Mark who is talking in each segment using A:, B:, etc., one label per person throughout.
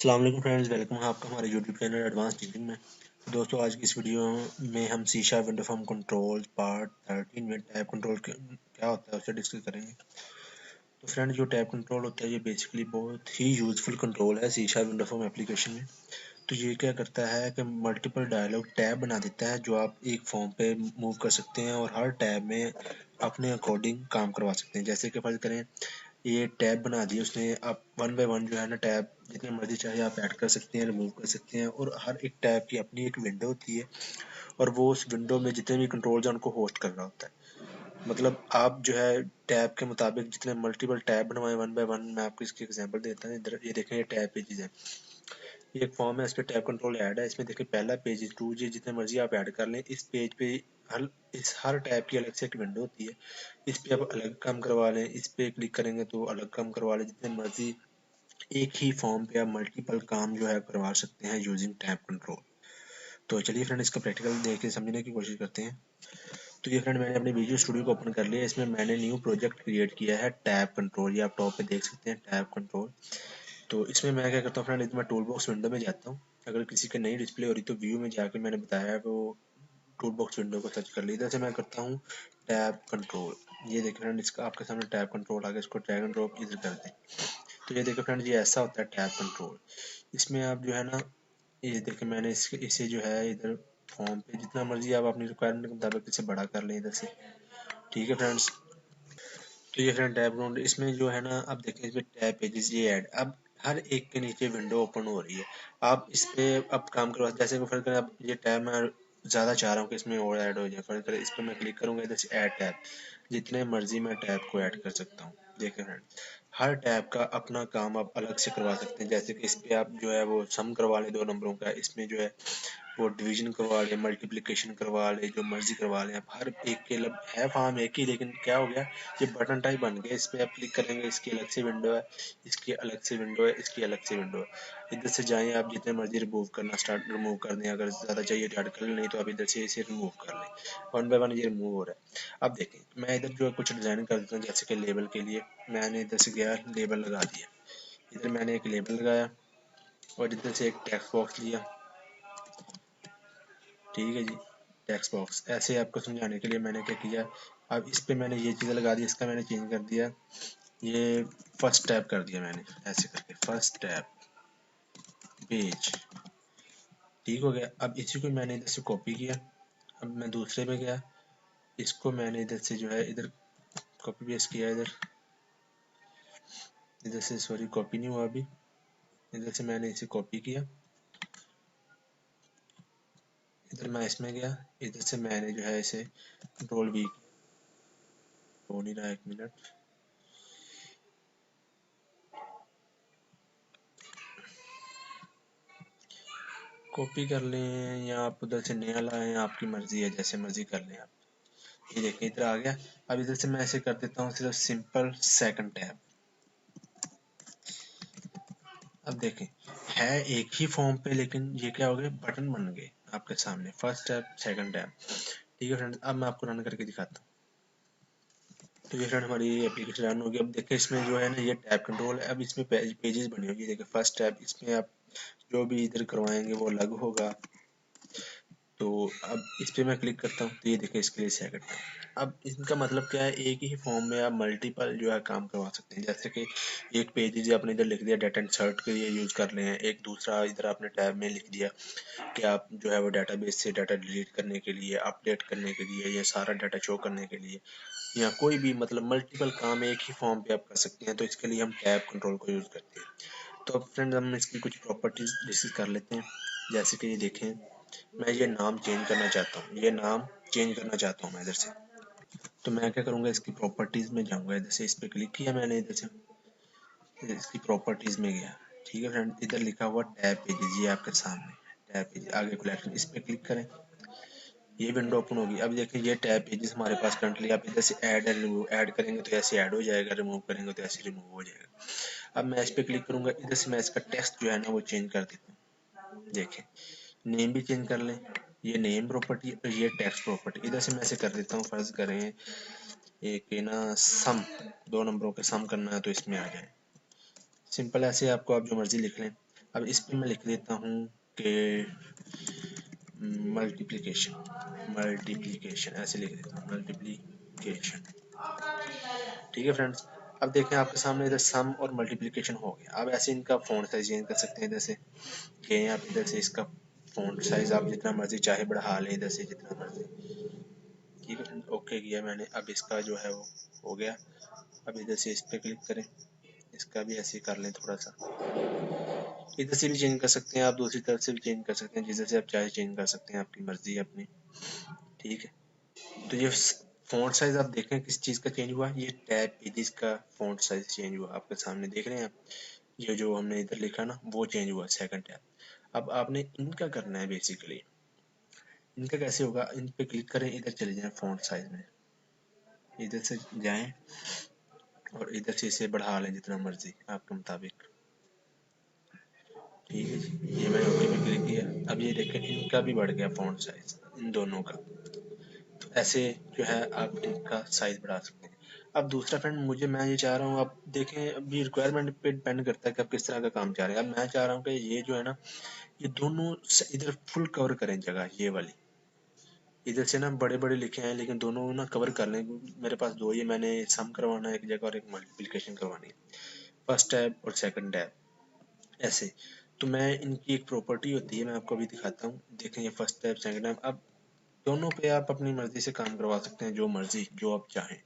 A: अस्सलाम वालेकुम friends, welcome है आपका हमारे यूट्यूब चैनल एडवांस टीचिंग में। तो दोस्तों, आज की इस वीडियो में हम C sharp window form control part 13 में टैब कंट्रोल क्या होता है उसे डिस्कस करेंगे। तो फ्रेंड्स, जो टैब कंट्रोल होता है ये बेसिकली बहुत ही यूजफुल कंट्रोल है C sharp window form application में। तो ये क्या करता है कि मल्टीपल डायलॉग टैब बना देता है जो आप एक फॉर्म पे मूव कर सकते हैं और हर टैब में अपने अकॉर्डिंग काम करवा सकते हैं। जैसे कि फर्ज करें ये टैब बना दिए उसने, आप वन बाय वन जो है ना टैब जितने मर्जी चाहे आप ऐड कर सकते हैं, रिमूव कर सकते हैं। और हर एक टैब की अपनी एक विंडो होती है और वो उस विंडो में जितने भी कंट्रोल्स हैं उनको होस्ट कर रहा होता है। मतलब आप जो है टैब के मुताबिक जितने मल्टीपल टैब बनवाए वन बाय वन। मैं आपको इसकी एग्जांपल देता हूँ। इधर ये देखें, ये टैब पेजेस है, ये एक फॉर्म है, इस पे टैब कंट्रोल ऐड है। इसमें देखिए पहला पेज, 2G, जितने मर्जी आप ऐड कर लें। इस पेज पे हर टैब की अलग से एक विंडो होती है। इस पे आप अलग काम करवा लें, इस पे क्लिक करेंगे तो अलग काम करवा लें। जितने मर्जी एक ही फॉर्म पे आप मल्टीपल काम जो है करवा सकते हैं यूजिंग टैब कंट्रोल। तो चलिए फ्रेंड, इसका प्रैक्टिकल देख के समझने की कोशिश करते हैं। तो ये फ्रेंड, मैंने अपने विजुअल स्टूडियो को ओपन कर लिया। इसमें मैंने न्यू प्रोजेक्ट क्रिएट किया है टैब कंट्रोल। ये आप टॉप पे देख सकते हैं, टैब कंट्रोल। तो इसमें मैं क्या करता हूँ फ्रेंड, इसमें टूल बॉक्स विंडो में जाता हूँ। अगर किसी का नई डिस्प्ले हो रही तो व्यू में जाकर मैंने बताया है वो टूल बॉक्स विंडो को सर्च कर ली। इधर से मैं करता हूँ टैब कंट्रोल। ये देखिए फ्रेंड, इसका आपके सामने टैब कंट्रोल आ गया। इसको ड्रैग एंड ड्रॉप इधर कर दें। तो ये देखिए फ्रेंड, ये ऐसा होता है टैब कंट्रोल। इसमें आप जो है ना, ये देखिए मैंने इसे जो है इधर फॉर्म पे जितना मर्जी आप अपनी रिक्वायरमेंट के मुताबिक इसे बड़ा कर लें इधर से। ठीक है फ्रेंड्स। तो ये फ्रेंड टैब कंट्रोल, इसमें जो है ना, आप देखें इसमें टैब पेजेस ये ऐड, अब हर एक के नीचे विंडो ओपन हो रही है। आप इस पे अब काम करवा, जैसे कि फर्ज करें अब ये टैब मैं ज़्यादा चाह रहा हूँ कि इसमें और ऐड हो जाए। फर्ज करें इस पर मैं क्लिक करूँगा, इधर से ऐड टैब, जितने मर्जी मैं टैब को ऐड कर सकता हूँ। देखें फ्रेंड, हर टैब का अपना काम आप अलग से करवा सकते हैं। जैसे कि इस पे आप जो है वो सम करवा लें 2 नंबरों का, इसमें जो है वो डिवीजन करवा लें, मल्टीप्लिकेशन करवा लें, जो मर्जी करवा लें आप। हर एक के अलग है फॉर्म एक ही, लेकिन क्या हो गया, ये बटन टाइप बन गया। इस पे आप क्लिक करेंगे, इसकी अलग से विंडो है, इसकी अलग से विंडो है, इसकी अलग से विंडो है। इधर से जाएं, आप जितने मर्जी रिमूव करना स्टार्ट रिमूव कर दें। अगर ज़्यादा चाहिए तो ऐड कर लें, नहीं तो आप इधर से इसे रिमूव कर लें। वन बाय वन ये रिमूव हो रहा है। अब देखें, मैं इधर जो है कुछ डिज़ाइन कर देता हूँ। जैसे कि लेबल के लिए मैंने इधर से गया, लेबल लगा दिया। इधर मैंने एक लेबल लगाया और इधर से एक टेक्स्ट बॉक्स लिया। ठीक है जी, टेक्स्ट बॉक्स। ऐसे आपको समझाने के लिए मैंने क्या किया, अब इस पे मैंने ये चीज़ें लगा दी। इसका मैंने चेंज कर दिया, ये फर्स्ट टैब कर दिया मैंने, ऐसे करके फर्स्ट टैब पेज। ठीक हो गया। अब इसी को मैंने इधर से कॉपी किया। अब मैं दूसरे में गया, इसको मैंने इधर से जो है इधर कॉपी पेस्ट किया। इधर से सॉरी, कॉपी नहीं हुआ अभी। इधर से मैंने इसे कॉपी किया, इधर मैं इसमें गया, इधर से मैंने जो है इसे कंट्रोल V, हो नहीं रहा, 1 मिनट। कॉपी कर लें या आप उधर से नया लाएं, आपकी मर्जी है, जैसे मर्जी कर लें आप। ये देखिए इधर आ गया। अब इधर से मैं ऐसे कर देता हूँ सिर्फ सिंपल सेकंड टैब। अब देखें, है एक ही फॉर्म पे, लेकिन ये क्या हो गए, बटन बन गए आपके सामने, फर्स्ट टैब सेकंड टैब। ठीक है फ्रेंड, अब मैं आपको रन करके दिखाता हूँ। तो ये फ्रेंड, हमारी एप्लीकेशन रन होगी। अब देखिए इसमें जो है ना, ये टैब कंट्रोल है। अब इसमें पेजेस बने होंगे। देखिए फर्स्ट टैब, इसमें आप जो भी इधर करवाएंगे वो अलग होगा। तो अब इस पे मैं क्लिक करता हूँ तो ये देखिए इसके लिए सेकंड टैब। अब इनका मतलब क्या है, एक ही फॉर्म में आप मल्टीपल जो है काम करवा सकते हैं। जैसे कि एक पेज जो आपने इधर लिख दिया डाटा इंसर्ट के लिए यूज कर लें, एक दूसरा इधर आपने टैब में लिख दिया कि आप जो है वो डाटाबेस से डाटा डिलीट करने के लिए, अपडेट करने के लिए, या सारा डाटा शो करने के लिए, या कोई भी मतलब मल्टीपल काम एक ही फॉर्म पे आप कर सकते हैं। तो इसके लिए हम टैब कंट्रोल को यूज करते हैं। तो अब फ्रेंड, हम इसकी कुछ प्रॉपर्टीज डिस्कस कर लेते हैं। जैसे कि ये देखें, मैं ये नाम चेंज करना चाहता हूँ, ये नाम चेंज करना चाहता हूँ मैं इधर से। तो मैं क्या करूँगा, इसकी प्रॉपर्टीज में जाऊँगा। इधर से इस पे क्लिक किया मैंने, इधर से इसकी प्रॉपर्टीज में गया। ठीक है फ्रेंड, इधर लिखा हुआ टैब पेजेस, ये आपके सामने टैब पेज, आगे कलेक्शन, इस पे क्लिक करें, ये विंडो ओपन होगी। अब देखिए ये टैब पेजेस हमारे पास करंटली, आप इधर से ऐड एंड रिमूव, ऐड करेंगे तो ऐसे ऐड हो जाएगा, रिमूव करेंगे तो ऐसे रिमूव हो जाएगा। अब मैं इस पे क्लिक करूंगा, इधर से मैं इसका टेक्स्ट जो है ना वो चेंज कर देता हूँ। देखें, नेम भी चेंज कर लें, ये नेम प्रॉपर्टी और ये टेक्स्ट प्रॉपर्टी। इधर से मैं ऐसे कर देता हूँ, फर्ज करें एक ना सम, 2 नंबरों के सम करना है तो इसमें आ जाए। सिंपल ऐसे आपको आप जो मर्जी लिख लें। अब इस पर मैं लिख देता हूँ कि मल्टीप्लिकेशन ऐसे लिख देता हूँ, मल्टीप्लिकेशन। ठीक है फ्रेंड्स, अब देखें आपके सामने इधर सम और मल्टीप्लिकेशन हो गया। अब ऐसे इनका फॉन्ट साइज चेंज कर सकते हैं इधर से, कि आप इधर से इसका फॉन्ट साइज आप जितना मर्जी चाहे बढ़ा लें इधर से जितना मर्जी। ठीक है फ्रेंड्स, ओके किया मैंने। अब इसका जो है वो हो गया। अब इधर से इस पर क्लिक करें, इसका भी ऐसे कर लें थोड़ा सा। इधर से भी चेंज कर सकते हैं आप, दूसरी तरफ से भी चेंज कर सकते हैं, जिधर से आप चाहे चेंज कर सकते हैं, आपकी मर्जी है अपनी। ठीक है, तो ये फॉन्ट साइज आप देखें किस चीज़ का चेंज हुआ, ये टैब पेजेस का फॉन्ट साइज चेंज हुआ, आपके सामने देख रहे हैं आप। ये जो हमने इधर लिखा ना वो चेंज हुआ, सेकंड टैब। अब आपने इनका करना है बेसिकली। इनका कैसे होगा, इन पे क्लिक करें, इधर चले जाएं फॉन्ट साइज में, इधर से जाएं और इधर से इसे बढ़ा लें जितना मर्जी आपके मुताबिक। ठीक है जी, ये मैंने ओके पे क्लिक किया। अब ये देखें इनका भी बढ़ गया फॉन्ट साइज, इन दोनों का। तो ऐसे जो है आप इनका साइज बढ़ा सकते हैं। अब दूसरा फ्रेंड मैं ये चाह रहा हूँ, आप देखें अभी रिक्वायरमेंट पे डिपेंड करता है कि आप किस तरह का काम चाह रहे हैं। अब मैं चाह रहा हूँ कि ये जो है ना, ये दोनों इधर फुल कवर करें जगह, ये वाली। इधर से ना बड़े बड़े लिखे हैं लेकिन दोनों ना कवर कर लें। मेरे पास दो ही, मैंने सम करवाना है एक जगह और एक मल्टीप्लिकेशन करवानी है, फर्स्ट टैब और सेकंड टैब ऐसे। तो मैं इनकी एक प्रॉपर्टी होती है, मैं आपको अभी दिखाता हूँ। देखें ये फर्स्ट टैब सेकंड टैब, अब दोनों पे आप अपनी मर्जी से काम करवा सकते हैं, जो मर्जी जो आप चाहें।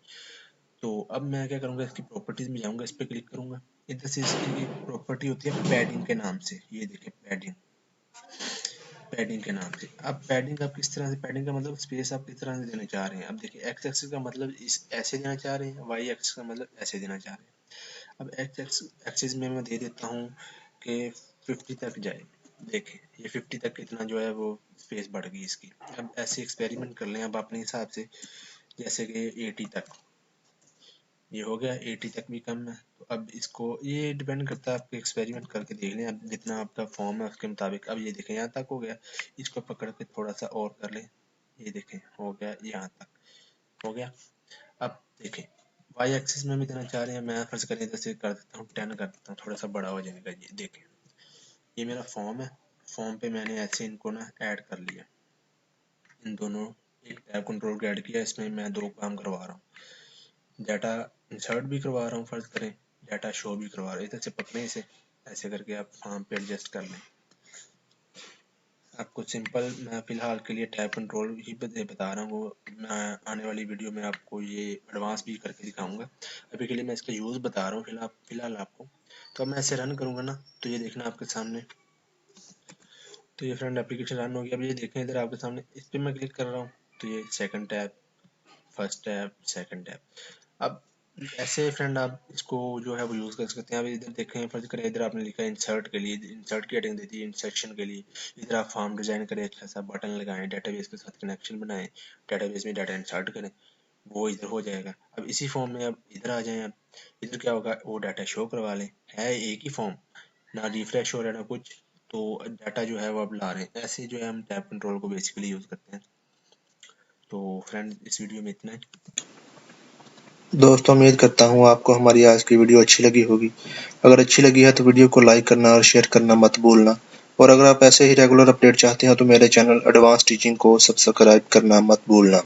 A: तो अब मैं क्या करूँगा, इसकी प्रॉपर्टीज में जाऊँगा, इस पर क्लिक करूँगा। इधर से इसकी एक प्रॉपर्टी होती है पैडिंग के नाम से, ये देखिए पैडिंग, पैडिंग के नाम से। अब पैडिंग आप किस तरह से, पैडिंग का मतलब स्पेस आप किस तरह से देना चाह रहे हैं। अब देखिए एक्स एक्सिस का मतलब इस ऐसे देना चाह रहे हैं, वाई एक्सिस का मतलब ऐसे देना चाह रहे हैं। अब एक्स एक्सिस में मैं दे देता हूँ कि 50 तक जाए। देखें ये 50 तक इतना जो है वो स्पेस बढ़ गई इसकी। अब ऐसे एक्सपेरिमेंट कर लें अब अपने हिसाब से, जैसे कि 80 तक ये हो गया, 80 तक भी कम है। तो अब इसको, ये डिपेंड करता है, आपके एक्सपेरिमेंट करके देख लें, अब जितना आपका फॉर्म है उसके मुताबिक। अब ये देखें यहाँ तक हो गया, इसको पकड़ के थोड़ा सा और कर लें, ये देखें हो गया, यहाँ तक हो गया। अब देखें वाई एक्सिस में भी देना चाह रहे हैं, मैं फर्ज करें इधर से कर देता हूँ 10 कर देता हूँ, थोड़ा सा बड़ा हो जाएगा। ये देखें ये मेरा फॉर्म है, फॉर्म पे मैंने ऐसे इनको ना ऐड कर लिया, इन दोनों एक टैब कंट्रोल को ऐड किया। इसमें मैं दो काम करवा रहा हूँ, डाटा इंसर्ट भी करवा रहा हूँ, फर्ज करें डाटा शो भी करवा रहा हूँ। इधर से पकड़े इसे, ऐसे करके आप फॉर्म पे एडजस्ट कर लें। आपको सिंपल मैं फ़िलहाल के लिए टैब कंट्रोल ही बता रहा हूँ, मैं आने वाली वीडियो में आपको ये एडवांस भी करके दिखाऊंगा। अभी के लिए मैं इसका यूज़ बता रहा हूँ फ़िलहाल आपको। तो अब मैं इसे रन करूँगा ना, तो ये देखना आपके सामने, तो ये फ्रेंड एप्लीकेशन रन हो गया। अब ये देखें इधर आपके सामने, इस पर मैं क्लिक कर रहा हूँ तो ये second tab, first tab, second tab. अब ऐसे फ्रेंड आप इसको जो है वो यूज़ कर सकते हैं। अब इधर देखें, फर्ज करें इधर आपने लिखा है इंसर्ट के लिए, इंसर्ट की हेडिंग दे दी इंसर्शन के लिए। इधर आप फॉर्म डिज़ाइन करें, अच्छा सा बटन लगाएं, डेटाबेस के साथ कनेक्शन बनाएं, डेटाबेस में डाटा इंसर्ट करें, वो इधर हो जाएगा। अब इसी फॉर्म में अब इधर आ जाएं, अब इधर क्या होगा, वो डाटा शो करवा लें, है एक ही फॉर्म, ना रिफ्रेश हो रहा है ना कुछ, तो डाटा जो है वो अब ला रहे हैं। ऐसे जो है हम टैब कंट्रोल को बेसिकली यूज़ करते हैं। तो फ्रेंड इस वीडियो में इतना है।
B: दोस्तों, उम्मीद करता हूँ आपको हमारी आज की वीडियो अच्छी लगी होगी। अगर अच्छी लगी है तो वीडियो को लाइक करना और शेयर करना मत भूलना। और अगर आप ऐसे ही रेगुलर अपडेट चाहते हैं तो मेरे चैनल एडवांस टीचिंग को सब्सक्राइब करना मत भूलना।